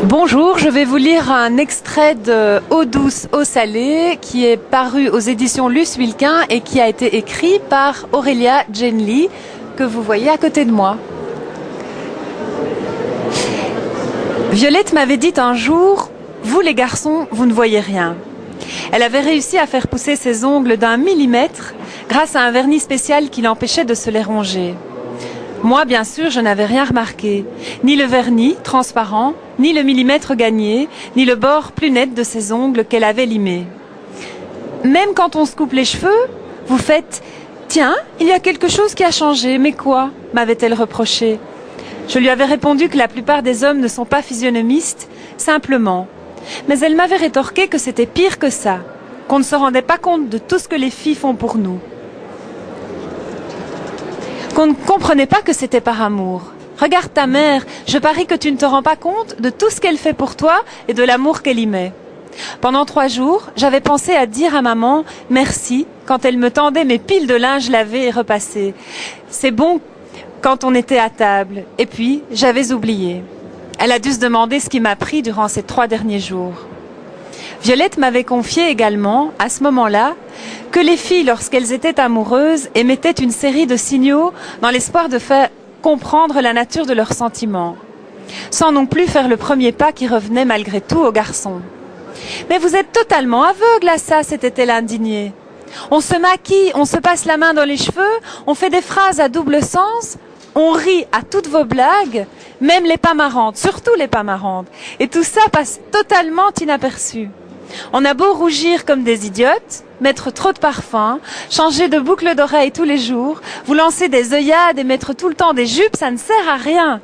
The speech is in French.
Bonjour, je vais vous lire un extrait de Eau douce, eau salée qui est paru aux éditions Luce Wilquin et qui a été écrit par Aurélia Genly, que vous voyez à côté de moi. Violette m'avait dit un jour « Vous les garçons, vous ne voyez rien ». Elle avait réussi à faire pousser ses ongles d'1 millimètre grâce à un vernis spécial qui l'empêchait de se les ronger. Moi, bien sûr, je n'avais rien remarqué. Ni le vernis, transparent, ni le millimètre gagné, ni le bord plus net de ses ongles qu'elle avait limés. Même quand on se coupe les cheveux, vous faites « Tiens, il y a quelque chose qui a changé, mais quoi ?» m'avait-elle reproché. Je lui avais répondu que la plupart des hommes ne sont pas physionomistes, simplement. Mais elle m'avait rétorqué que c'était pire que ça, qu'on ne se rendait pas compte de tout ce que les filles font pour nous. Qu'on ne comprenait pas que c'était par amour. Regarde ta mère, je parie que tu ne te rends pas compte de tout ce qu'elle fait pour toi et de l'amour qu'elle y met. Pendant 3 jours, j'avais pensé à dire à maman « merci » quand elle me tendait mes piles de linge lavé et repassé. C'est bon quand on était à table. Et puis, j'avais oublié. Elle a dû se demander ce qui m'a pris durant ces 3 derniers jours. Violette m'avait confié également, à ce moment-là, que les filles, lorsqu'elles étaient amoureuses, émettaient une série de signaux dans l'espoir de faire comprendre la nature de leurs sentiments, sans non plus faire le premier pas qui revenait malgré tout aux garçons. « Mais vous êtes totalement aveugle à ça », s'était-elle indignée. « On se maquille, on se passe la main dans les cheveux, on fait des phrases à double sens, on rit à toutes vos blagues, même les pas marrantes, surtout les pas marrantes, et tout ça passe totalement inaperçu. On a beau rougir comme des idiotes, mettre trop de parfum, changer de boucle d'oreille tous les jours, vous lancer des œillades et mettre tout le temps des jupes, ça ne sert à rien. »